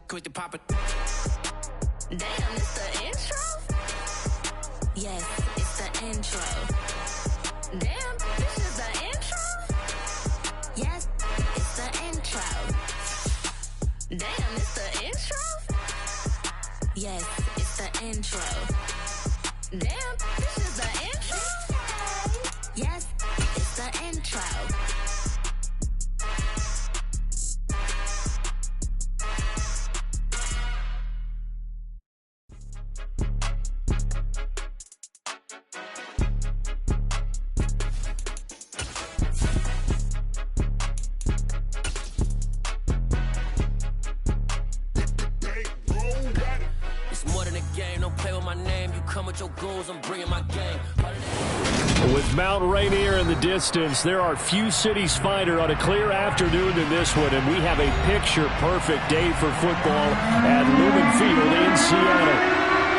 quick to pop it. Damn, it's the intro? Yes, it's the intro. Damn, this is the intro? Yes, it's the intro. Damn, it's the intro? Yes, it's the intro. Damn, this is the intro? Yes, it's the intro. Your goals, I'm bringing my game. With Mount Rainier in the distance, there are few cities finer on a clear afternoon than this one, and we have a picture-perfect day for football at Lumen Field in Seattle.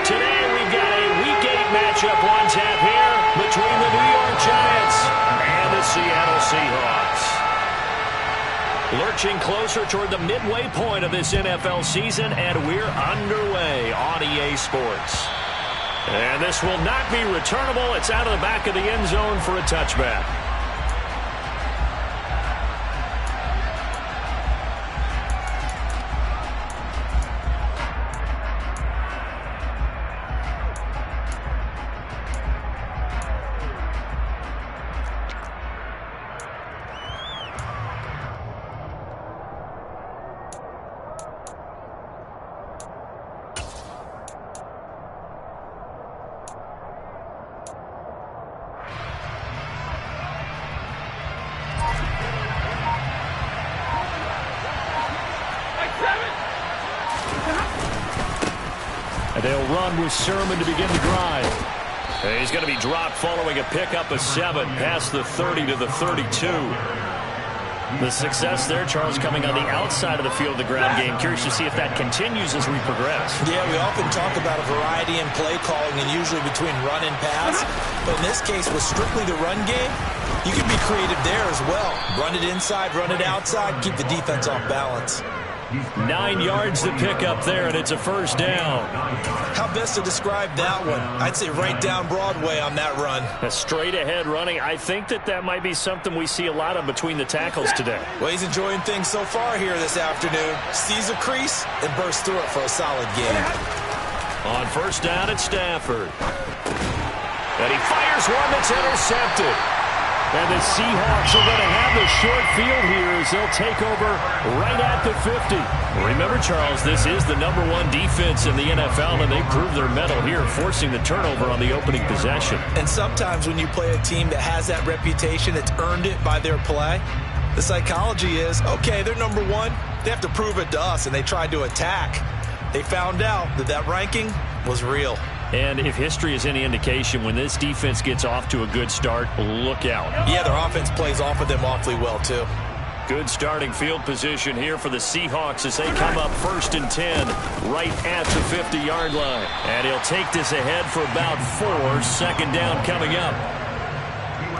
Today we've got a Week 8 matchup on tap here between the New York Giants and the Seattle Seahawks. Lurching closer toward the midway point of this NFL season, and we're underway on EA Sports. And this will not be returnable. It's out of the back of the end zone for a touchback. They'll run with Sermon to begin the drive. He's going to be dropped following a pickup of 7 past the 30 to the 32. The success there, Charles, coming on the outside of the field of the ground game. Curious to see if that continues as we progress. Yeah, we often talk about a variety in play calling and usually between run and pass. But in this case, with strictly the run game, you can be creative there as well. Run it inside, run it outside, keep the defense off balance. 9 yards to pick up there, and it's a first down. How best to describe that one? I'd say right down Broadway on that run. A straight-ahead running. I think that might be something we see a lot of between the tackles today. Well, he's enjoying things so far here this afternoon. Sees a crease and bursts through it for a solid game. On first down, it's Stafford. And he fires one that's intercepted. And the Seahawks are going to have the short field here as they'll take over right at the 50. Remember, Charles, this is the #1 defense in the NFL, and they proved their mettle here, forcing the turnover on the opening possession. And sometimes when you play a team that has that reputation, it's earned it by their play. The psychology is, okay, they're #1. They have to prove it to us, and they tried to attack. They found out that ranking was real. And if history is any indication, when this defense gets off to a good start, look out. Yeah, their offense plays off of them awfully well, too. Good starting field position here for the Seahawks as they come up 1st and 10 right at the 50-yard line. And he'll take this ahead for about 4. Second down coming up.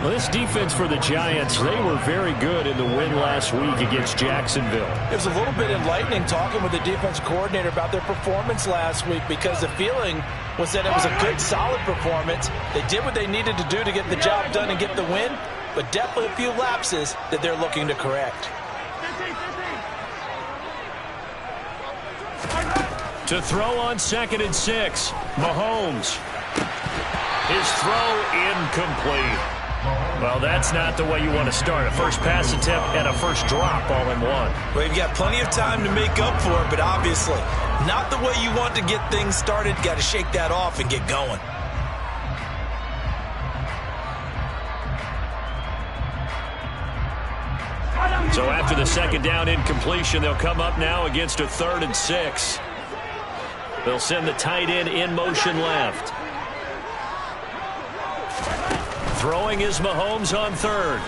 Well, this defense for the Giants, they were very good in the win last week against Jacksonville. It was a little bit enlightening talking with the defense coordinator about their performance last week because the feeling was that it was a good, solid performance. They did what they needed to do to get the job done and get the win, but definitely a few lapses that they're looking to correct. To throw on 2nd and 6, Mahomes. His throw incomplete. Well, that's not the way you want to start. A first pass attempt and a first drop all in one. Well, you've got plenty of time to make up for it, but obviously not the way you want to get things started. Got to shake that off and get going. So after the second down incompletion, they'll come up now against a 3rd and 6. They'll send the tight end in motion left. Throwing is Mahomes on 3rd.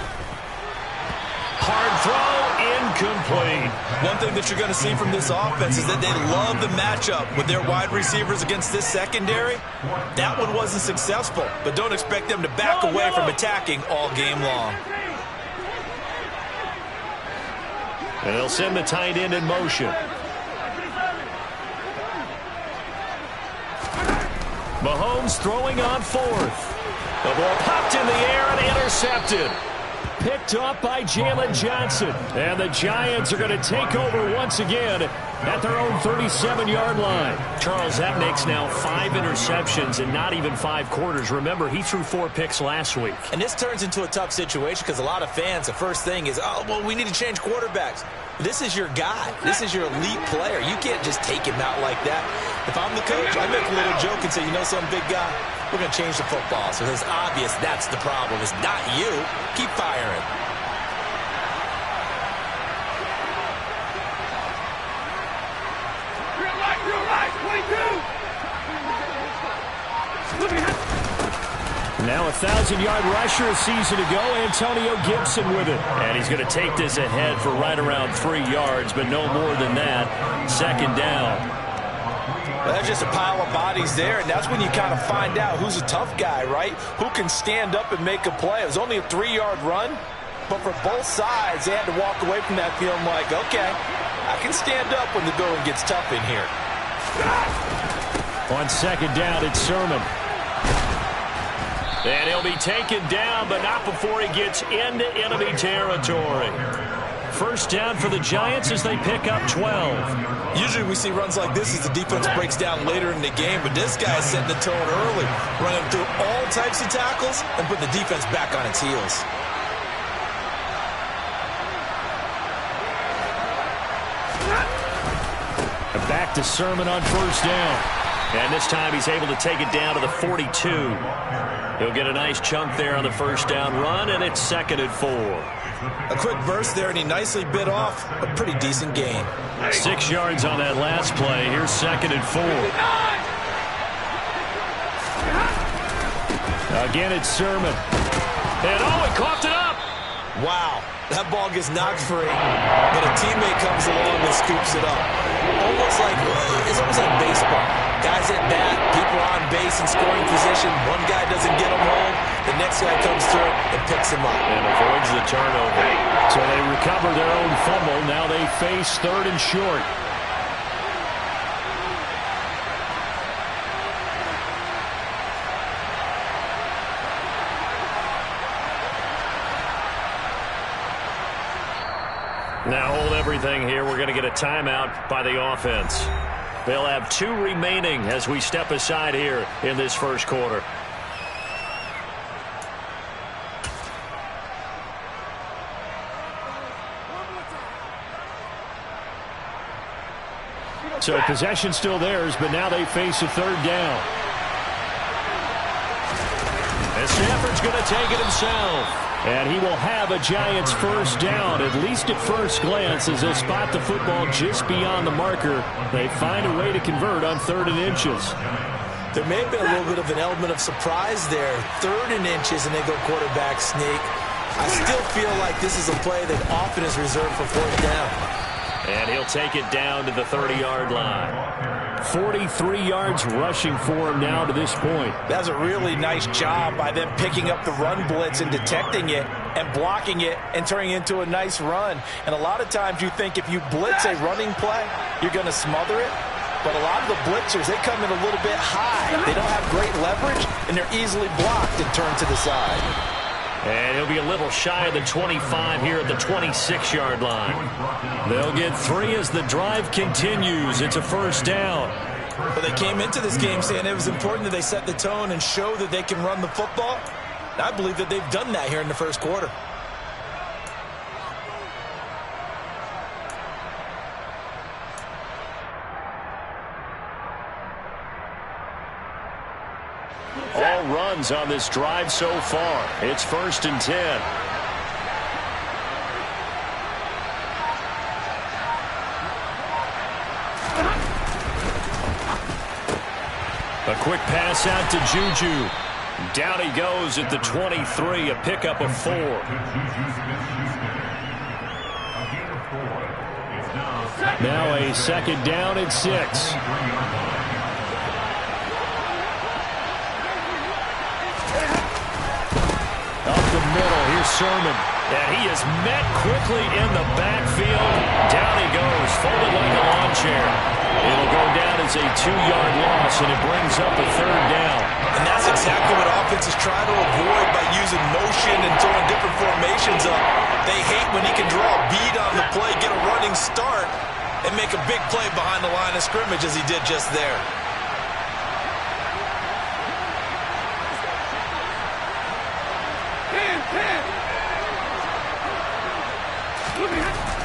Hard throw, incomplete. One thing that you're going to see from this offense is that they love the matchup with their wide receivers against this secondary. That one wasn't successful, but don't expect them to back away from attacking all game long. And they'll send the tight end in motion. Mahomes throwing on fourth. The ball popped in the air and intercepted. Picked off by Jalen Johnson. And the Giants are going to take over once again at their own 37-yard line. Charles, that makes now 5 interceptions in not even 5 quarters. Remember, he threw 4 picks last week. And this turns into a tough situation because a lot of fans, the first thing is, oh, well, we need to change quarterbacks. This is your guy. This is your elite player. You can't just take him out like that. If I'm the coach, I make a little joke and say, you know something, big guy? We're going to change the football. So it's obvious that's the problem. It's not you. Keep firing. Real life, 22. Now a 1,000-yard rusher, a season ago. Antonio Gibson with it. And he's going to take this ahead for right around 3 yards, but no more than that. Second down. Well, there's just a pile of bodies there, and that's when you kind of find out who's a tough guy, right? Who can stand up and make a play. It was only a 3-yard run, but for both sides, they had to walk away from that feeling like, okay, I can stand up when the going gets tough in here. On second down, it's Sermon. And he'll be taken down, but not before he gets into enemy territory. First down for the Giants as they pick up 12. Usually we see runs like this as the defense breaks down later in the game, but this guy is setting the tone early, running through all types of tackles and put the defense back on its heels. Back to Sermon on first down. And this time he's able to take it down to the 42. He'll get a nice chunk there on the first down run, and it's 2nd and 4. A quick burst there, and he nicely bit off a pretty decent gain. 6 yards on that last play. Here's 2nd and 4. Again, it's Sermon. And he coughed it up. Wow, that ball gets knocked free, but a teammate comes along and scoops it up. It's almost like baseball. Guys at bat, people on base in scoring position. One guy doesn't get him home. The next guy comes through and picks him up. And avoids the turnover. So they recover their own fumble. Now they face 3rd and short. Now hold everything here. We're going to get a timeout by the offense. They'll have 2 remaining as we step aside here in this first quarter. So possession still theirs, but now they face a 3rd down. And Stafford's going to take it himself. And he will have a Giants first down, at least at first glance, as they spot the football just beyond the marker. They find a way to convert on 3rd and inches. There may have been a little bit of an element of surprise there. 3rd and inches, and they go quarterback sneak. I still feel like this is a play that often is reserved for 4th down. And he'll take it down to the 30-yard line. 43 yards rushing for him now to this point. That's a really nice job by them picking up the run blitz and detecting it and blocking it and turning it into a nice run. And a lot of times you think if you blitz a running play, you're going to smother it. But a lot of the blitzers, they come in a little bit high. They don't have great leverage, and they're easily blocked and turned to the side. And he'll be a little shy of the 25 here at the 26-yard line. They'll get 3 as the drive continues. It's a first down. But they came into this game saying it was important that they set the tone and show that they can run the football. And I believe that they've done that here in the first quarter. All runs on this drive so far. It's 1st and 10. A quick pass out to Juju. Down he goes at the 23, a pickup of 4. Now a 2nd down and 6. Middle, here's Sermon. And he is met quickly in the backfield. Down he goes, folded like a lawn chair. It'll go down is a 2-yard loss, and it brings up a third down. And that's exactly what offenses try to avoid by using motion and throwing different formations up. They hate when he can draw a bead on the play, get a running start, and make a big play behind the line of scrimmage as he did just there.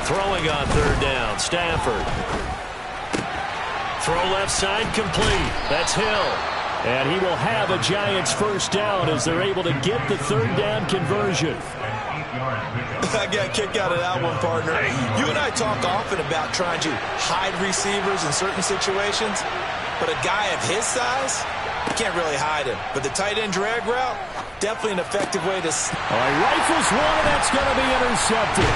Throwing on third down, Stafford. Throw left side complete. That's Hill. And he will have a Giants first down as they're able to get the third down conversion. I got a kick out of that one, partner. You and I talk often about trying to hide receivers in certain situations, but a guy of his size, you can't really hide him. But the tight end drag route, definitely an effective way to... All right, rifles one, that's going to be intercepted.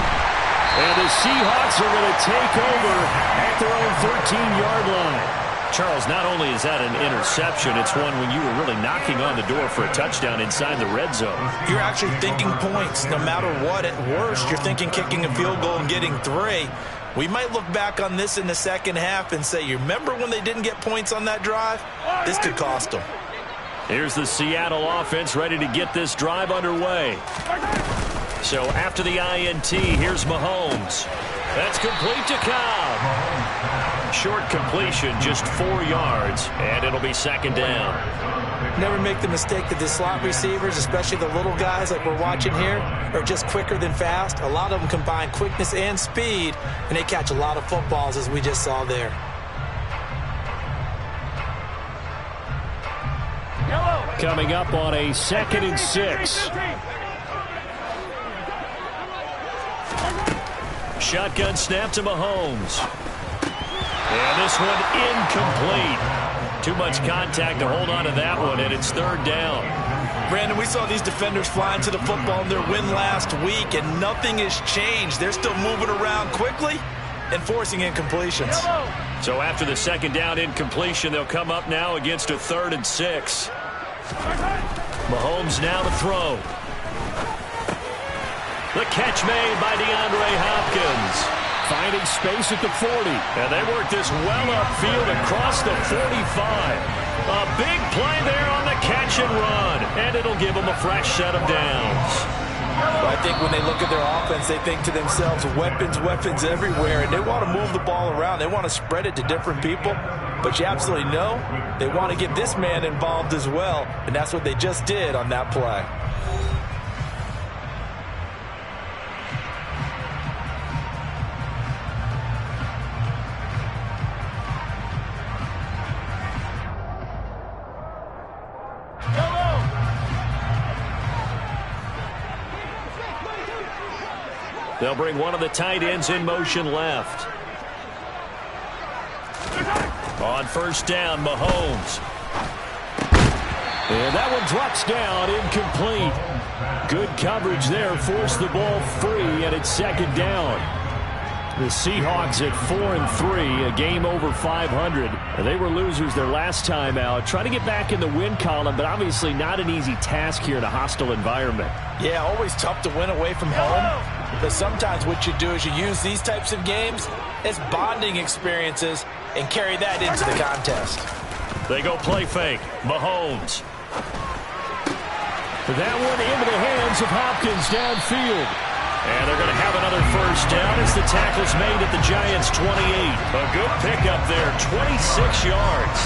And the Seahawks are going to take over at their own 13-yard line. Charles, not only is that an interception, it's one when you were really knocking on the door for a touchdown inside the red zone. You're actually thinking points. No matter what, at worst, you're thinking kicking a field goal and getting 3. We might look back on this in the second half and say, you remember when they didn't get points on that drive? This could cost them. Here's the Seattle offense ready to get this drive underway. So after the INT, here's Mahomes. That's complete to Cobb. Short completion, just 4 yards, and it'll be second down. Never make the mistake that the slot receivers, especially the little guys like we're watching here, are just quicker than fast. A lot of them combine quickness and speed, and they catch a lot of footballs, as we just saw there. Coming up on a 2nd and 6. Shotgun snap to Mahomes. And this one incomplete. Too much contact to hold on to that one, and it's third down. Brandon, we saw these defenders flying to the football in their win last week, and nothing has changed. They're still moving around quickly and forcing incompletions. So after the second down incompletion, they'll come up now against a 3rd and 6. Mahomes now to throw. The catch made by DeAndre Hopkins. Finding space at the 40. And they work this well upfield across the 45. A big play there on the catch and run. And it'll give them a fresh set of downs. Well, I think when they look at their offense, they think to themselves, weapons, weapons everywhere. And they want to move the ball around. They want to spread it to different people. But you absolutely know they want to get this man involved as well. And that's what they just did on that play. They'll bring one of the tight ends in motion left. On first down, Mahomes. And that one drops down, incomplete. Good coverage there, forced the ball free, and it's second down. The Seahawks at 4-3, a game over 500. They were losers their last time out. Trying to get back in the win column, but obviously not an easy task here in a hostile environment. Yeah, always tough to win away from home. But sometimes what you do is you use these types of games as bonding experiences and carry that into the contest. They go play fake. Mahomes. That one into the hands of Hopkins downfield. And they're going to have another first down as the tackle's made at the Giants' 28. A good pickup there, 26 yards.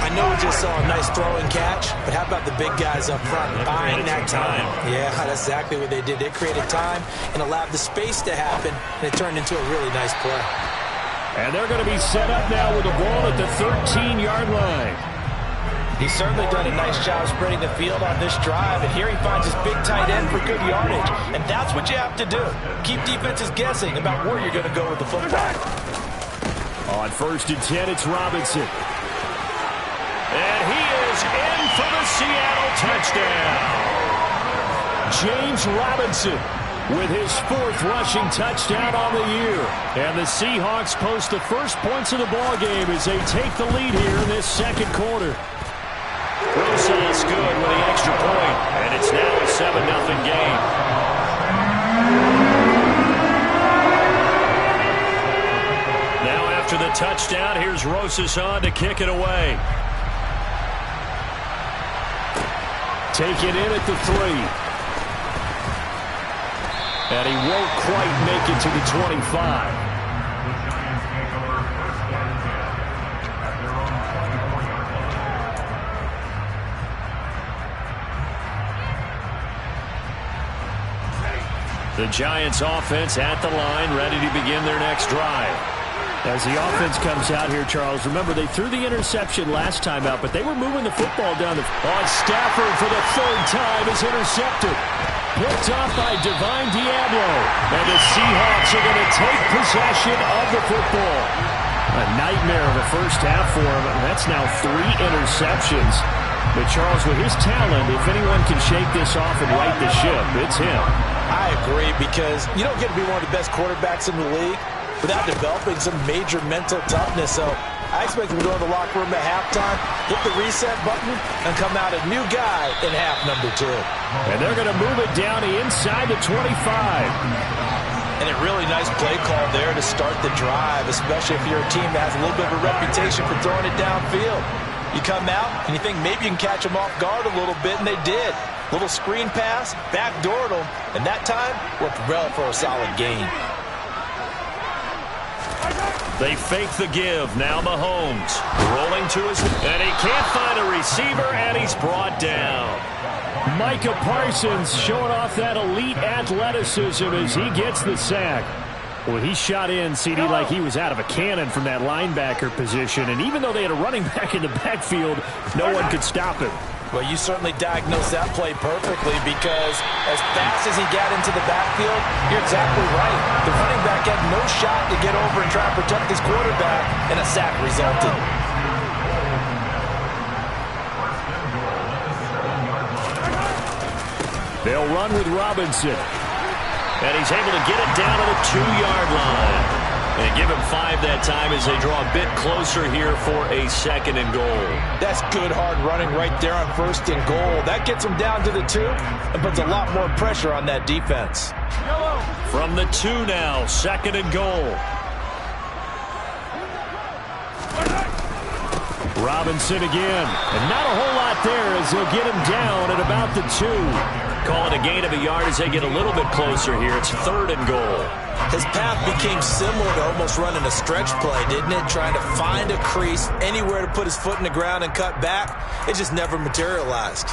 I know we just saw a nice throw and catch, but how about the big guys up front buying that time? Yeah, that's exactly what they did. They created time and allowed the space to happen, and it turned into a really nice play. And they're going to be set up now with the ball at the 13-yard line. He's certainly done a nice job spreading the field on this drive, and here he finds his big tight end for good yardage. And that's what you have to do. Keep defenses guessing about where you're going to go with the football. On 1st and 10, it's Robinson. And he is in for the Seattle touchdown. James Robinson with his 4th rushing touchdown on the year. And the Seahawks post the first points of the ballgame as they take the lead here in this second quarter. Process good with the extra point, and it's now a 7-0 game. Now after the touchdown, here's Rosas on to kick it away. Take it in at the 3. And he won't quite make it to the 25. The Giants offense at the line, ready to begin their next drive. As the offense comes out here, Charles, remember they threw the interception last time out, but they were moving the football down the... Stafford for the 3rd time is intercepted. Picked off by Divine Diablo. And the Seahawks are going to take possession of the football. A nightmare of a first half for him. That's now 3 interceptions. But Charles, with his talent, if anyone can shake this off and right the ship, it's him. I agree, because you don't get to be one of the best quarterbacks in the league without developing some major mental toughness. So I expect him to go in the locker room at halftime, hit the reset button, and come out a new guy in half number 2. And they're going to move it down inside the 25. And a really nice play call there to start the drive, especially if you're a team that has a little bit of a reputation for throwing it downfield. You come out, and you think maybe you can catch them off guard a little bit, and they did. Little screen pass, backdoored them, and that time worked well for a solid gain. They fake the give. Now Mahomes rolling to his... And he can't find a receiver, and he's brought down. Micah Parsons showing off that elite athleticism as he gets the sack. Well, he shot in, CD, like he was out of a cannon from that linebacker position. And even though they had a running back in the backfield, no one could stop him. Well, you certainly diagnosed that play perfectly, because as fast as he got into the backfield, you're exactly right. The running back had no shot to get over and try to protect his quarterback, and a sack resulted. They'll run with Robinson. And he's able to get it down to the 2-yard line. And give him 5 that time as they draw a bit closer here for a 2nd and goal. That's good hard running right there on 1st and goal. That gets them down to the 2 and puts a lot more pressure on that defense. From the 2 now, 2nd and goal. Robinson again. And not a whole lot there as they'll get him down at about the 2. Call it a gain of a yard as they get a little bit closer here. It's 3rd and goal. His path became similar to almost running a stretch play, didn't it? Trying to find a crease, anywhere to put his foot in the ground and cut back. It just never materialized.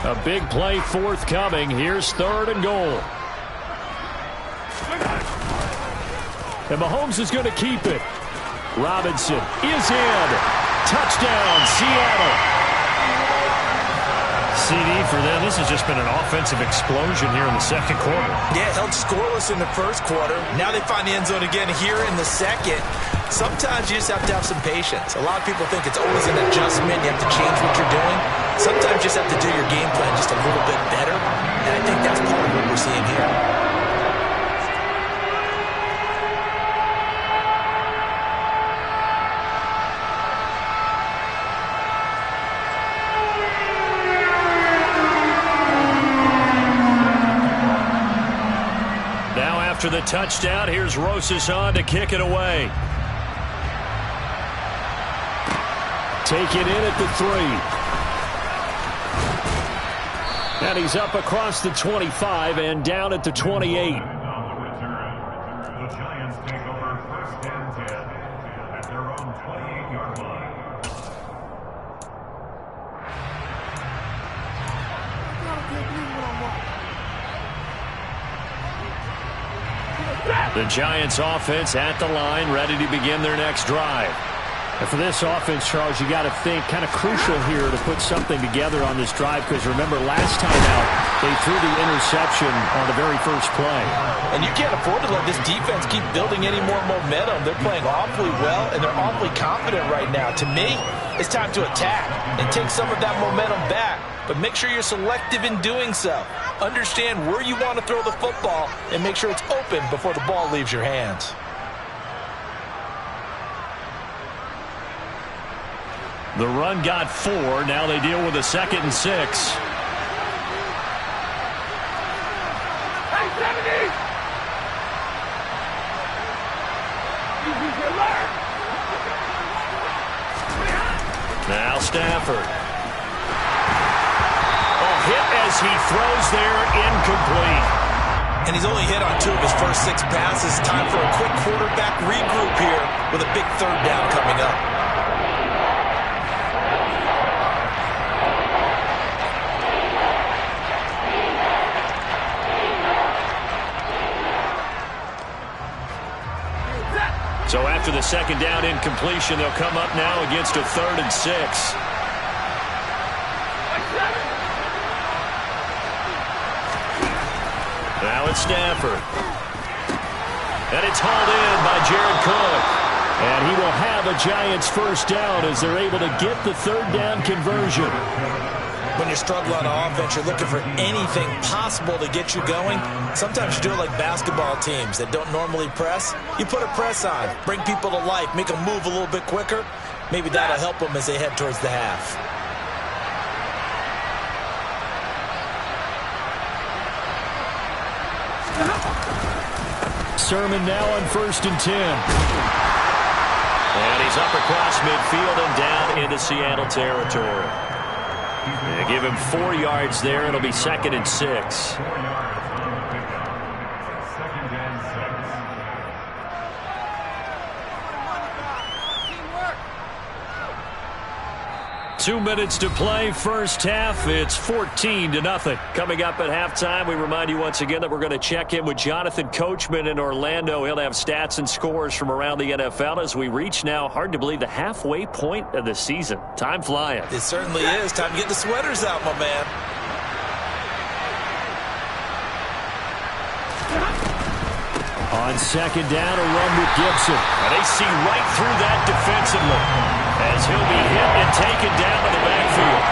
A big play forthcoming. Here's 3rd and goal. And Mahomes is going to keep it. Robinson is in. Touchdown, Seattle. CD for them. This has just been an offensive explosion here in the 2nd quarter. Yeah, held scoreless in the 1st quarter. Now they find the end zone again here in the 2nd. Sometimes you just have to have some patience. A lot of people think it's always an adjustment. You have to change what you're doing. Sometimes you just have to do your game plan just a little bit better. And I think that's part of what we're seeing here. After the touchdown, here's Rosas on to kick it away. Take it in at the 3. And he's up across the 25 and down at the 28. The Giants take over 1st and 10 at their own 28-yard line. The Giants offense at the line, ready to begin their next drive. And for this offense, Charles, you got to think kind of crucial here to put something together on this drive, because remember last time out they threw the interception on the very first play. And you can't afford to let this defense keep building any more momentum. They're playing awfully well, and they're awfully confident right now. To me, it's time to attack and take some of that momentum back. But make sure you're selective in doing so. Understand where you want to throw the football and make sure it's open before the ball leaves your hands. The run got 4. Now they deal with a 2nd and 6. Hey, 70! Now Stafford. Oh, hit as he throws there, incomplete. And he's only hit on 2 of his first 6 passes. Time for a quick quarterback regroup here with a big 3rd down coming up. So after the 2nd down incompletion, they'll come up now against a 3rd and 6. Now it's Stafford. And it's hauled in by Jared Cook. And he will have a Giants 1st down as they're able to get the 3rd down conversion. When you're struggling on offense, you're looking for anything possible to get you going. Sometimes you do it like basketball teams that don't normally press. You put a press on, bring people to life, make them move a little bit quicker. Maybe that'll help them as they head towards the half. Sermon now on 1st and 10. And he's up across midfield and down into Seattle territory. They give him 4 yards there. It'll be 2nd and 6. 4 yards on the pickup. 2nd and 6. 2 minutes to play, 1st half. It's 14-0. Coming up at halftime, we remind you once again that we're going to check in with Jonathan Coachman in Orlando. He'll have stats and scores from around the NFL as we reach now, hard to believe, the halfway point of the season. Time flying. It certainly is. Time to get the sweaters out, my man. On 2nd down, a run with Gibson. And they see right through that defensively as he'll be hit and taken down in the backfield.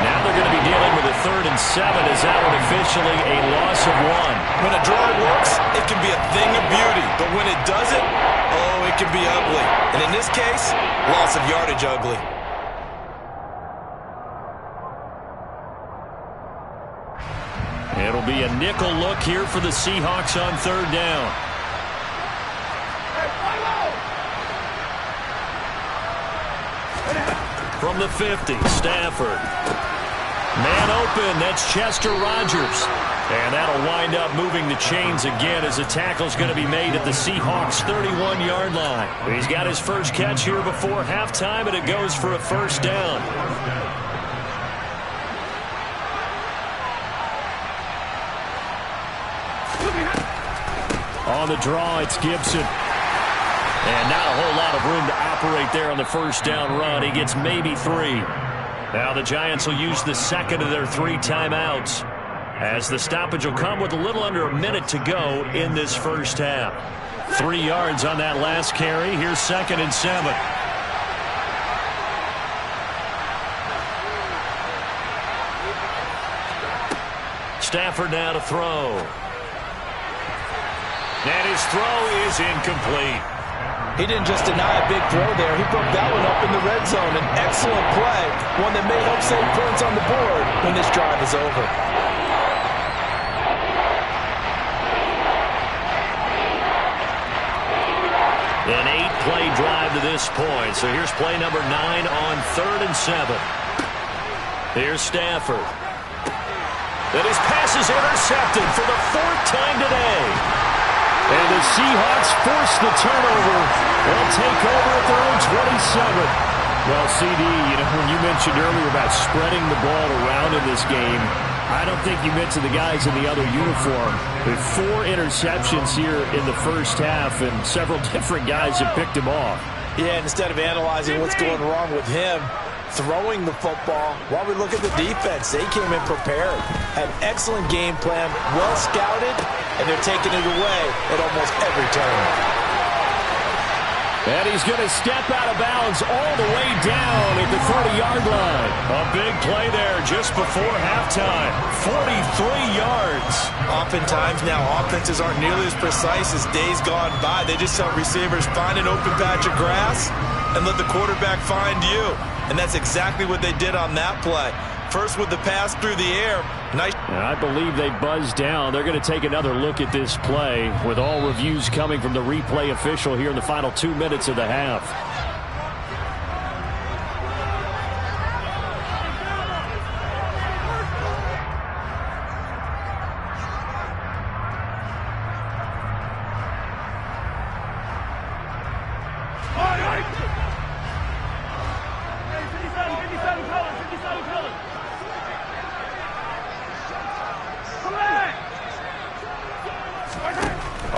Now they're going to be dealing with a 3rd and 7 as that one officially a loss of 1. When a draw works, it can be a thing of beauty. But when it doesn't, oh, it can be ugly. And in this case, loss of yardage ugly. It'll be a nickel look here for the Seahawks on 3rd down. From the 50, Stafford. Man open, that's Chester Rogers. And that'll wind up moving the chains again as the tackle's going to be made at the Seahawks' 31-yard line. He's got his first catch here before halftime, and it goes for a 1st down. On the draw, it's Gibson. And not a whole lot of room to operate there on the 1st down run. He gets maybe 3. Now the Giants will use the 2nd of their 3 timeouts as the stoppage will come with a little under a minute to go in this 1st half. 3 yards on that last carry. Here's 2nd and 7. Stafford now to throw. And his throw is incomplete. He didn't just deny a big throw there. He broke that one up in the red zone. An excellent play, one that may help save points on the board when this drive is over. An 8-play drive to this point. So here's play number 9 on 3rd and 7. Here's Stafford. And his pass is intercepted for the 4th time today. And the Seahawks force the turnover. They'll take over at their own 27. Well, CD, when you mentioned earlier about spreading the ball around in this game, I don't think you mentioned the guys in the other uniform. With 4 interceptions here in the 1st half, and several different guys have picked him off. Yeah, instead of analyzing what's going wrong with him, throwing the football, while we look at the defense, they came in prepared. Had an excellent game plan, well scouted, and they're taking it away at almost every turn. And he's going to step out of bounds all the way down at the 30-yard line. A big play there just before halftime. 43 yards. Oftentimes now, offenses aren't nearly as precise as days gone by. They just tell receivers, find an open patch of grass and let the quarterback find you. And that's exactly what they did on that play. First with the pass through the air. Nice. And I believe they buzzed down. They're going to take another look at this play with all reviews coming from the replay official here in the final 2 minutes of the half.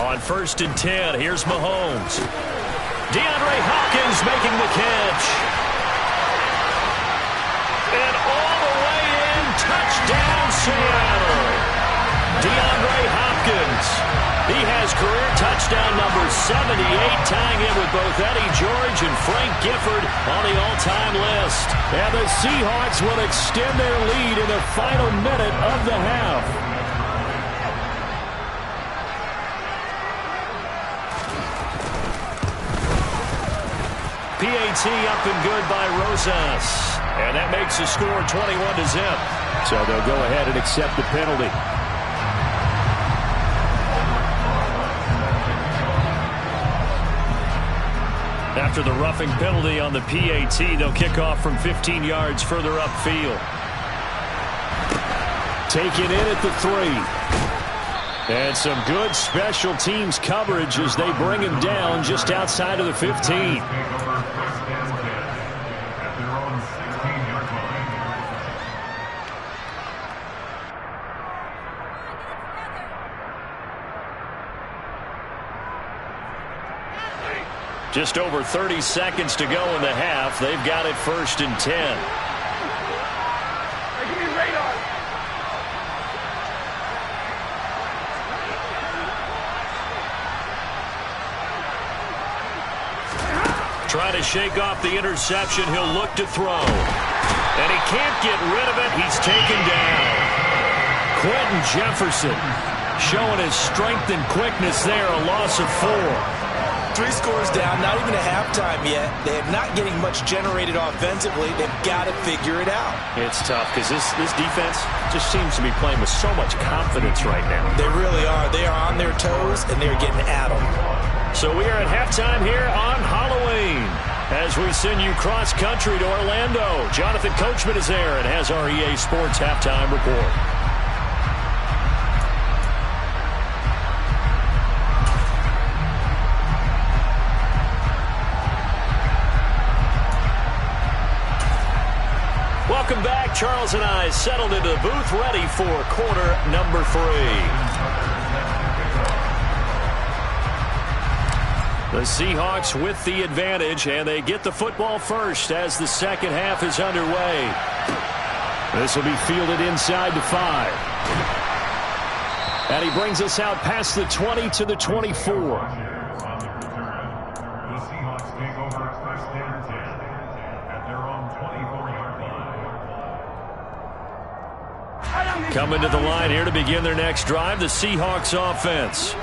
On 1st and 10, here's Mahomes. DeAndre Hopkins making the catch. And all the way in, touchdown Seattle. DeAndre Hopkins. He has career touchdown number 78, tying in with both Eddie George and Frank Gifford on the all-time list. And the Seahawks will extend their lead in the final minute of the half. PAT up and good by Rosas. And that makes the score 21-0. So they'll go ahead and accept the penalty. After the roughing penalty on the PAT, they'll kick off from 15 yards further upfield. Taken in at the 3. And some good special teams coverage as they bring him down just outside of the 15. Just over 30 seconds to go in the half. They've got it 1st and 10. Trying to shake off the interception. He'll look to throw. And he can't get rid of it. He's taken down. Quentin Jefferson showing his strength and quickness there. A loss of 4. 3 scores down, not even a halftime yet. They're not getting much generated offensively. They've got to figure it out. It's tough because this defense just seems to be playing with so much confidence right now. They really are. They are on their toes, and they're getting at them. So we are at halftime here on Halloween as we send you cross-country to Orlando. Jonathan Coachman is there and has our EA Sports Halftime Report. Welcome back. Charles and I settled into the booth ready for quarter number 3. The Seahawks with the advantage, and they get the football first as the second half is underway. This will be fielded inside the 5. And he brings us out past the 20 to the 24. Coming to the line here to begin their next drive, the Seahawks offense.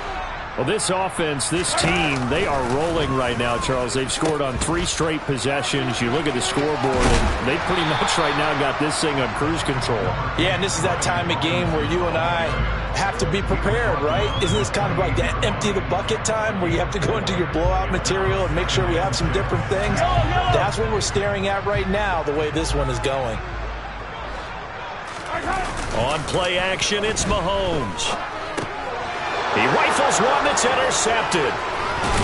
Well, this offense, this team, they are rolling right now, Charles. They've scored on 3 straight possessions. You look at the scoreboard, and they pretty much right now got this thing on cruise control. Yeah, and this is that time of game where you and I have to be prepared, right? Isn't this kind of like that empty the bucket time where you have to go into your blowout material and make sure we have some different things? That's what we're staring at right now, the way this one is going. On play action, it's Mahomes. He rifles one that's intercepted.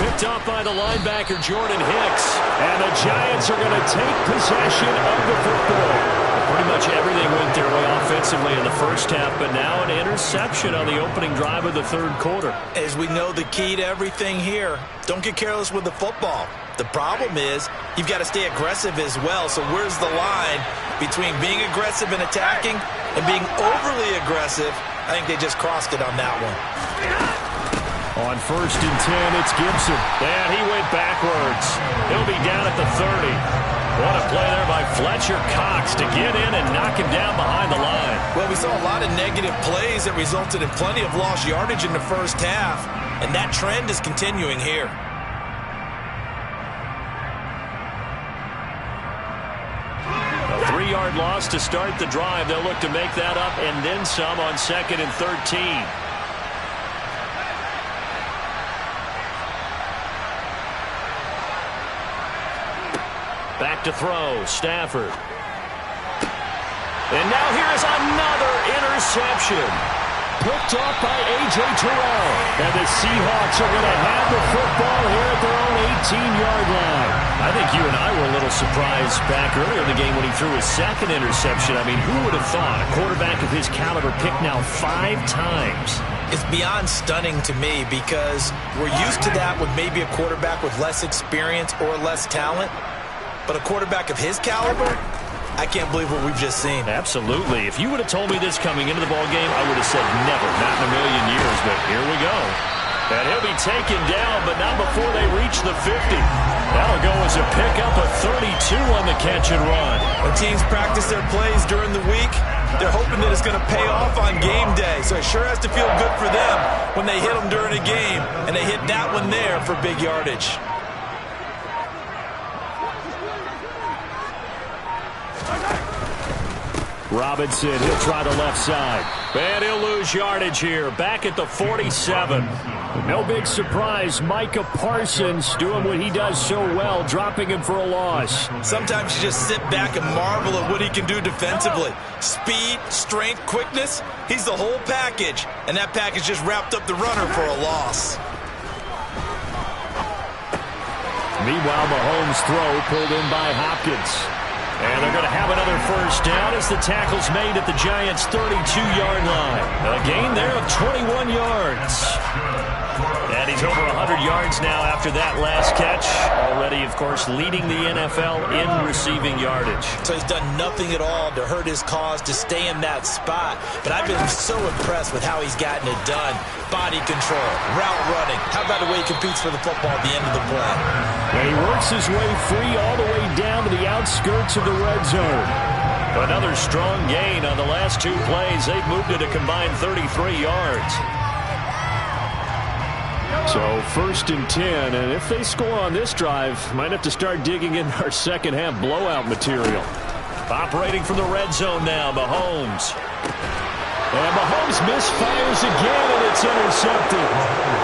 Picked off by the linebacker, Jordan Hicks. And the Giants are going to take possession of the football. Pretty much everything went their way offensively in the first half, but now an interception on the opening drive of the 3rd quarter. As we know, the key to everything here, don't get careless with the football. The problem is you've got to stay aggressive as well. So where's the line between being aggressive and attacking and being overly aggressive? I think they just crossed it on that one. On 1st and 10, it's Gibson. And he went backwards. He'll be down at the 30. What a play there by Fletcher Cox to get in and knock him down behind the line. Well, we saw a lot of negative plays that resulted in plenty of lost yardage in the first half, and that trend is continuing here. A 3-yard loss to start the drive. They'll look to make that up and then some on 2nd and 13. Back to throw, Stafford. And now here's another interception. Picked off by A.J. Terrell. And the Seahawks are going to have the football here at their own 18-yard line. I think you and I were a little surprised back earlier in the game when he threw his second interception. I mean, who would have thought a quarterback of his caliber picked now 5 times? It's beyond stunning to me because we're used to that with maybe a quarterback with less experience or less talent. But a quarterback of his caliber, I can't believe what we've just seen. Absolutely. If you would have told me this coming into the ballgame, I would have said never, not in a million years. But here we go. And he'll be taken down, but not before they reach the 50. That'll go as a pickup of 32 on the catch and run. When teams practice their plays during the week, they're hoping that it's going to pay off on game day. So it sure has to feel good for them when they hit them during a game. And they hit that one there for big yardage. Robinson, he'll try the left side. And he'll lose yardage here, back at the 47. No big surprise, Micah Parsons doing what he does so well, dropping him for a loss. Sometimes you just sit back and marvel at what he can do defensively. Speed, strength, quickness, he's the whole package. And that package just wrapped up the runner for a loss. Meanwhile, Mahomes' throw pulled in by Hopkins. And they're going to have another first down as the tackle's made at the Giants' 32-yard line. A gain there of 21 yards. And he's over 100 yards now after that last catch. Already, of course, leading the NFL in receiving yardage. So he's done nothing at all to hurt his cause, to stay in that spot. But I've been so impressed with how he's gotten it done. Body control, route running. How about the way he competes for the football at the end of the play? And he works his way free all the way down to the outskirts of the red zone. Another strong gain on the last 2 plays. They've moved it a combined 33 yards. So 1st and 10, and if they score on this drive, might have to start digging in our second half blowout material. Operating from the red zone now, Mahomes. And Mahomes misfires again, and it's intercepted.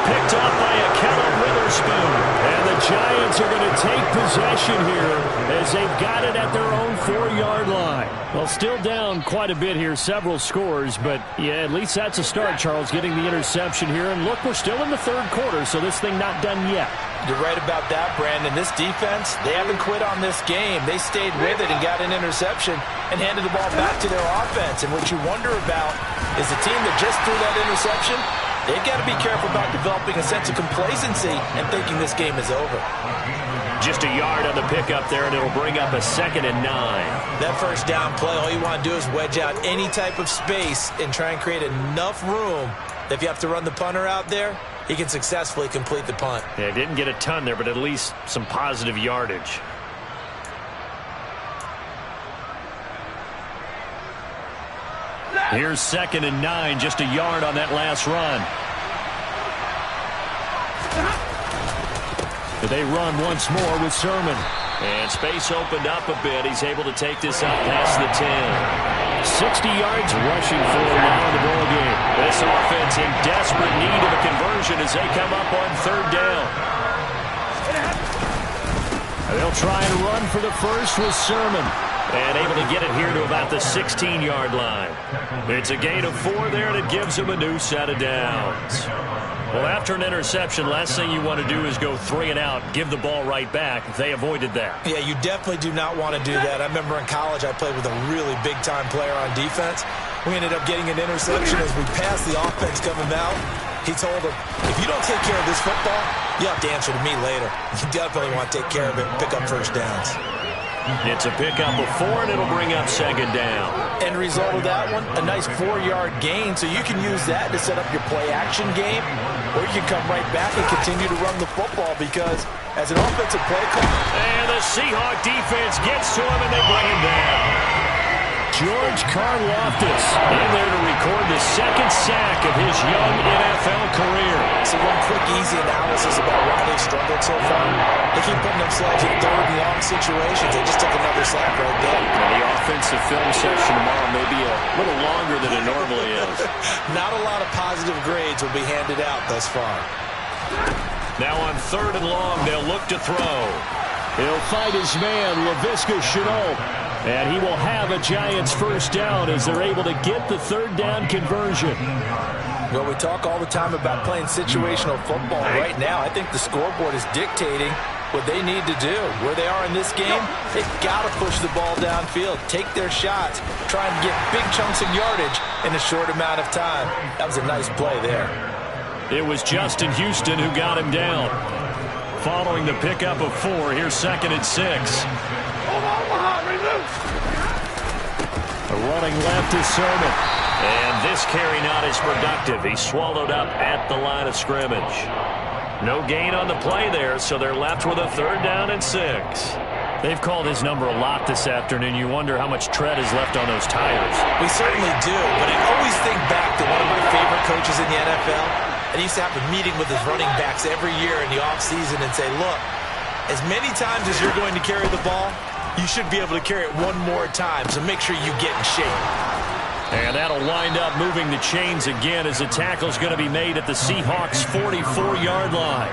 Picked up by a Kellen Witherspoon. And the Giants are going to take possession here as they've got it at their own 4-yard line. Well, still down quite a bit here, several scores, but yeah, at least that's a start, Charles, getting the interception here. And look, we're still in the 3rd quarter, so this thing not done yet. You're right about that, Brandon. This defense, they haven't quit on this game. They stayed with it and got an interception and handed the ball back to their offense. And what you wonder about is the team that just threw that interception, they've got to be careful about developing a sense of complacency and thinking this game is over. Just a yard on the pickup there, and it'll bring up a 2nd and 9. That first down play, all you want to do is wedge out any type of space and try and create enough room that if you have to run the punter out there, he can successfully complete the punt. Yeah, didn't get a ton there, but at least some positive yardage. Here's 2nd and 9, just a yard on that last run. They run once more with Sermon. And space opened up a bit. He's able to take this out past the 10. 60 yards rushing for him now in the ballgame. This offense in desperate need of a conversion as they come up on 3rd down. They'll try and run for the first with Sermon. And able to get it here to about the 16-yard line. It's a gain of 4 there, and it gives them a new set of downs. Well, after an interception, last thing you want to do is go 3 and out, give the ball right back. They avoided that. Yeah, you definitely do not want to do that. I remember in college I played with a really big-time player on defense. We ended up getting an interception as we passed the offense coming out. He told him, if you don't take care of this football, you have to answer to me later. You definitely want to take care of it and pick up first downs. It's a pickup of 4, and it'll bring up 2nd down. End result of that one, a nice 4-yard gain, so you can use that to set up your play-action game, or you can come right back and continue to run the football because as an offensive play call. And the Seahawk defense gets to him, and they bring him down. George Karlaftis in there to record the 2nd sack of his young NFL career. So one quick, easy analysis about why they've struggled so far. They keep putting themselves in 3rd and long situations. They just took another sack right there. And the offensive film session tomorrow may be a little longer than it normally is. Not a lot of positive grades will be handed out thus far. Now on 3rd and long, they'll look to throw. He'll fight his man, Laviska Shenault. And he will have a Giants first down as they're able to get the 3rd down conversion. Well, we talk all the time about playing situational football. Right now, I think the scoreboard is dictating what they need to do. Where they are in this game, they've got to push the ball downfield, take their shots, try and get big chunks of yardage in a short amount of time. That was a nice play there. It was Justin Houston who got him down. Following the pickup of 4, here's 2nd and 6. A running left is Sermon. And this carry not as productive. He's swallowed up at the line of scrimmage. No gain on the play there, so they're left with a 3rd down and 6. They've called his number a lot this afternoon. You wonder how much tread is left on those tires. We certainly do, but I always think back to one of my favorite coaches in the NFL. And he used to have a meeting with his running backs every year in the offseason and say, look, as many times as you're going to carry the ball, you should be able to carry it one more time, so make sure you get in shape. And that'll wind up moving the chains again as the tackle's going to be made at the Seahawks' 44-yard line.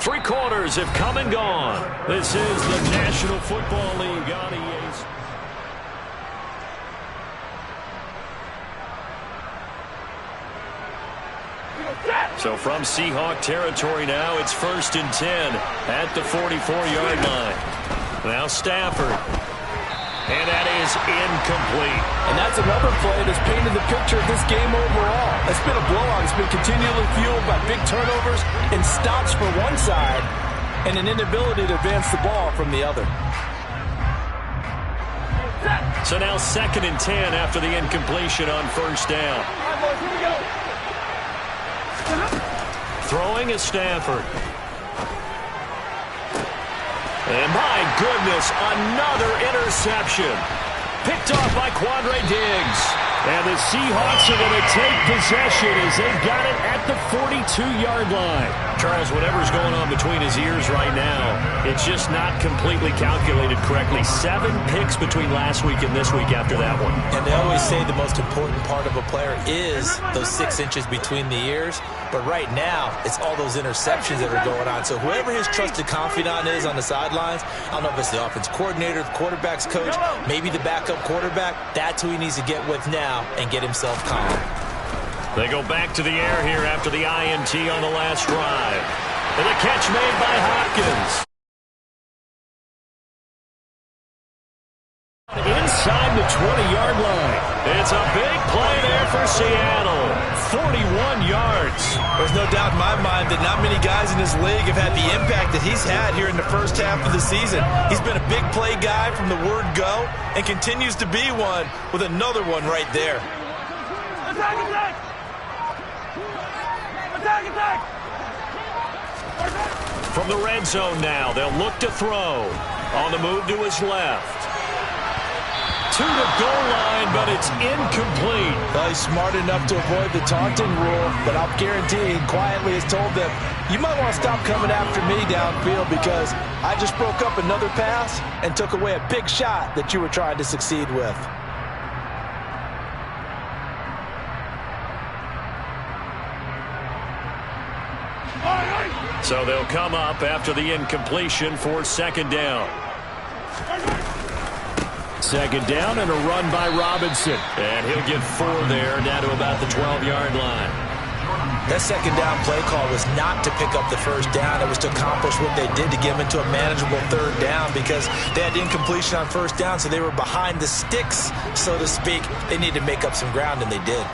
3 quarters have come and gone. This is the National Football League on EA. So from Seahawk territory now, it's 1st and 10 at the 44-yard line. Now Stafford. And that is incomplete. And that's another play that's painted the picture of this game overall. It's been a blowout. It's been continually fueled by big turnovers and stops for one side and an inability to advance the ball from the other. So now 2nd and 10 after the incompletion on 1st down. Throwing is Stafford. And my goodness, another interception. Picked off by Quandre Diggs. And the Seahawks are going to take possession as they've got it at the 42-yard line. Charles, whatever's going on between his ears right now, it's just not completely calculated correctly. 7 picks between last week and this week after that one. And they always say the most important part of a player is those 6 inches between the ears. But right now, it's all those interceptions that are going on. So whoever his trusted confidant is on the sidelines, I don't know if it's the offense coordinator, the quarterback's coach, maybe the backup quarterback, that's who he needs to get with now and get himself calm. They go back to the air here after the INT on the last drive. And the catch made by Hopkins. Inside the 20-yard line. It's a big play there for Seattle. 41 yards. There's no doubt in my mind that not many guys in this league have had the impact that he's had here in the first half of the season. He's been a big play guy from the word go and continues to be one with another one right there. Attack, attack! Attack, attack! From the red zone now, they'll look to throw. On the move to his left. To the goal line, but it's incomplete. Well, he's smart enough to avoid the taunting rule, but I'll guarantee he quietly has told them, you might want to stop coming after me downfield because I just broke up another pass and took away a big shot that you were trying to succeed with. So they'll come up after the incompletion for 2nd down. 2nd down and a run by Robinson. And he'll get 4 there, down to about the 12-yard line. That 2nd down play call was not to pick up the 1st down. It was to accomplish what they did to get them into a manageable 3rd down because they had incompletion on 1st down, so they were behind the sticks, so to speak. They needed to make up some ground, and they did.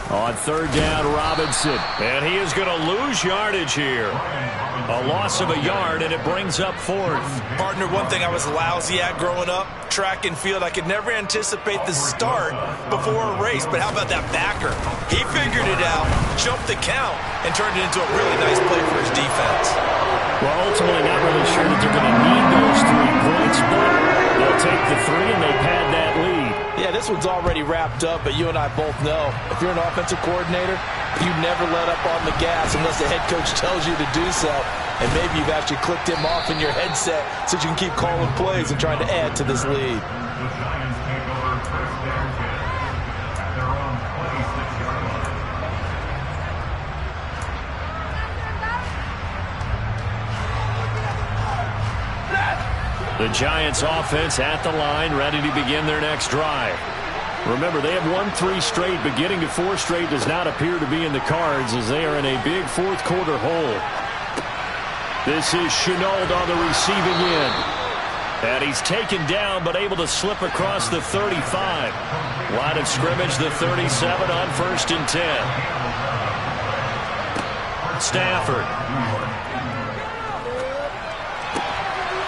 On 3rd down, Robinson. And he is going to lose yardage here. A loss of a yard, and it brings up 4th. Partner, one thing I was lousy at growing up, track and field, I could never anticipate the start before a race. But how about that backer? He figured it out, jumped the count, and turned it into a really nice play for his defense. Well, ultimately, not really sure that they're going to need those 3 points, but they'll take the 3 and they pad that lead. Yeah, this one's already wrapped up, but you and I both know if you're an offensive coordinator, you never let up on the gas unless the head coach tells you to do so. And maybe you've actually clicked him off in your headset so you can keep calling plays and trying to add to this lead. The Giants take over 1st and 10 at their own 26-yard line. The Giants offense at the line, ready to begin their next drive. Remember, they have won 3 straight, but getting to 4 straight does not appear to be in the cards as they are in a big fourth quarter hole. This is Shenault on the receiving end. And he's taken down, but able to slip across the 35. Line of scrimmage, the 37 on 1st and 10. Stafford.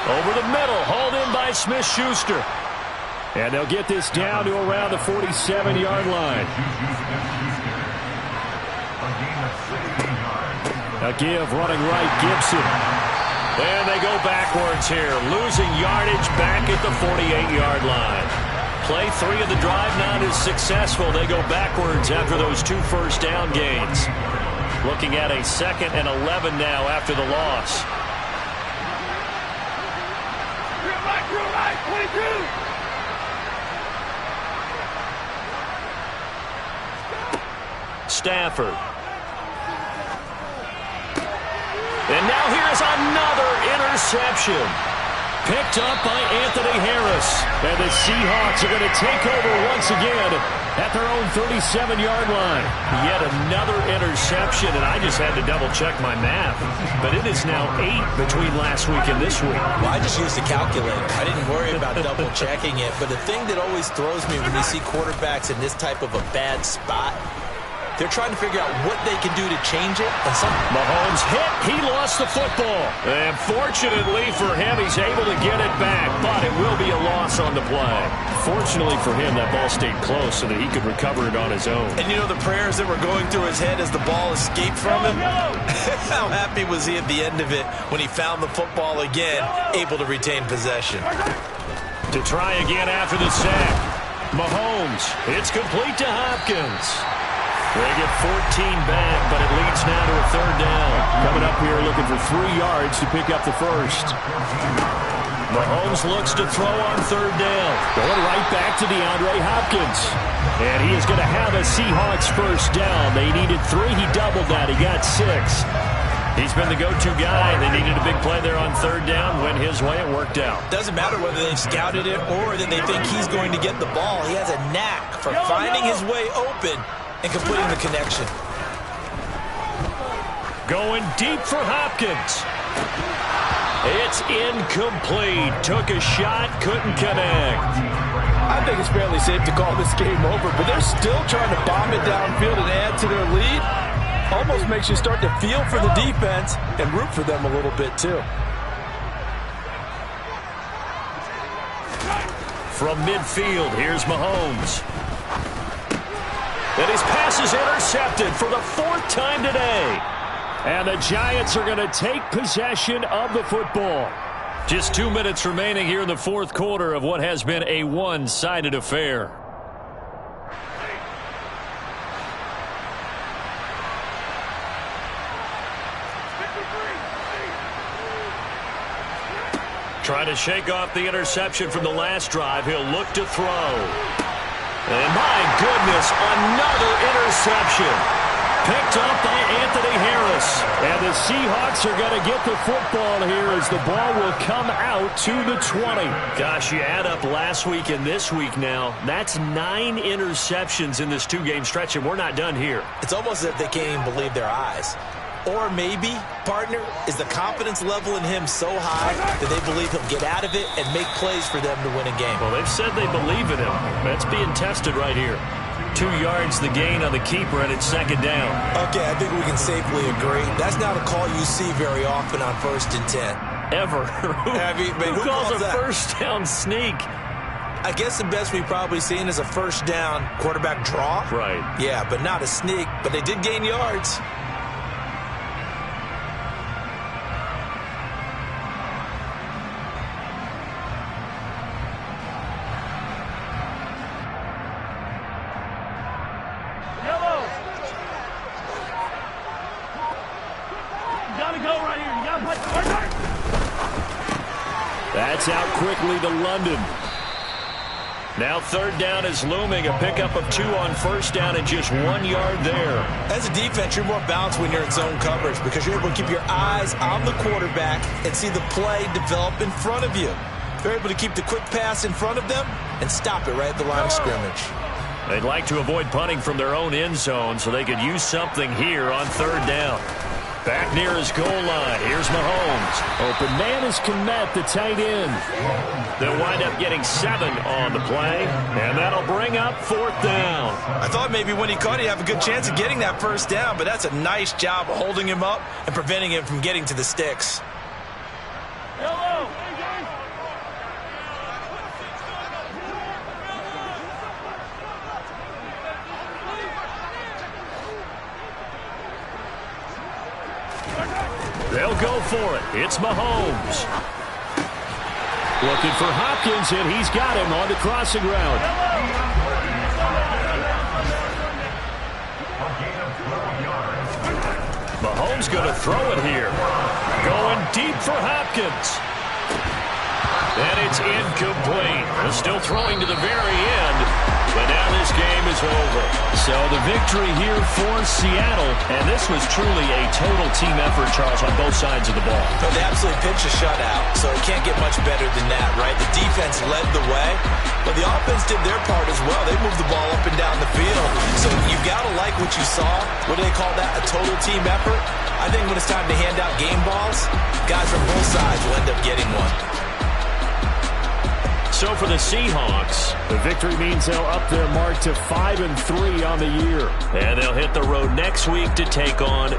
Over the middle, hauled in by Smith-Schuster. And they'll get this down to around the 47-yard line. A give running right, Gibson. And they go backwards here, losing yardage back at the 48-yard line. Play 3 of the drive not as successful. They go backwards after those 2 first down gains. Looking at a 2nd and 11 now after the loss. Right, 22. Stafford. And now here's another interception. Picked up by Anthony Harris. And the Seahawks are going to take over once again at their own 37-yard line. Yet another interception, and I just had to double-check my math. But it is now 8 between last week and this week. Well, I just used a calculator. I didn't worry about double-checking it. But the thing that always throws me when you see quarterbacks in this type of a bad spot, they're trying to figure out what they can do to change it. And Mahomes hit. He lost the football. And fortunately for him, he's able to get it back. But it will be a loss on the play. Fortunately for him, that ball stayed close so that he could recover it on his own. And you know the prayers that were going through his head as the ball escaped from him? How happy was he at the end of it when he found the football again, able to retain possession? To try again after the sack. Mahomes. It's complete to Hopkins. They get 14 back, but it leads now to a 3rd down. Coming up here looking for 3 yards to pick up the first. Mahomes looks to throw on 3rd down. Going right back to DeAndre Hopkins. And he is going to have a Seahawks first down. They needed 3. He doubled that. He got 6. He's been the go-to guy. They needed a big play there on 3rd down. Went his way. It worked out. Doesn't matter whether they've scouted it or that they think he's going to get the ball. He has a knack for finding his way open and completing the connection. Going deep for Hopkins. It's incomplete. Took a shot, couldn't connect. I think it's fairly safe to call this game over, but they're still trying to bomb it downfield and add to their lead. Almost makes you start to feel for the defense and root for them a little bit too. From midfield, here's Mahomes. And his pass is intercepted for the 4th time today. And the Giants are going to take possession of the football. Just 2 minutes remaining here in the 4th quarter of what has been a one-sided affair. Trying to shake off the interception from the last drive. He'll look to throw. And my goodness, another interception. Picked up by Anthony Harris. And the Seahawks are going to get the football here as the ball will come out to the 20. Gosh, you add up last week and this week now. That's 9 interceptions in this 2-game stretch, and we're not done here. It's almost as if they can't even believe their eyes. Or maybe, partner, is the confidence level in him so high that they believe he'll get out of it and make plays for them to win a game. Well, they've said they believe in him. That's being tested right here. 2 yards the gain on the keeper, and it's 2nd down. Okay, I think we can safely agree. That's not a call you see very often on 1st and 10. Ever. Who calls a first down sneak? I guess the best we've probably seen is a first down quarterback draw. Right. Yeah, but not a sneak. But they did gain yards. That's out quickly to London. Now 3rd down is looming. A pickup of 2 on 1st down and just 1 yard there. As a defense, you're more balanced when you're in zone coverage because you're able to keep your eyes on the quarterback and see the play develop in front of you. They're able to keep the quick pass in front of them and stop it right at the line of scrimmage. They'd like to avoid punting from their own end zone so they could use something here on third down. Back near his goal line. Here's Mahomes. Open man is Kmet, the tight end. They'll wind up getting 7 on the play, and that'll bring up 4th down. I thought maybe when he caught, he'd have a good chance of getting that first down, but that's a nice job of holding him up and preventing him from getting to the sticks. They'll go for it. It's Mahomes. Looking for Hopkins, and he's got him on the crossing route. Mahomes going to throw it here. Going deep for Hopkins. And it's incomplete. They're still throwing to the very end, but now this game is over. So the victory here for Seattle, and this was truly a total team effort, Charles, on both sides of the ball. But they absolutely pitched a shutout, so it can't get much better than that, right? The defense led the way, but the offense did their part as well. They moved the ball up and down the field. So you got to like what you saw. What do they call that? A total team effort? I think when it's time to hand out game balls, guys from both sides will end up getting one. So for the Seahawks, the victory means they'll up their mark to 5-3 on the year. And they'll hit the road next week to take on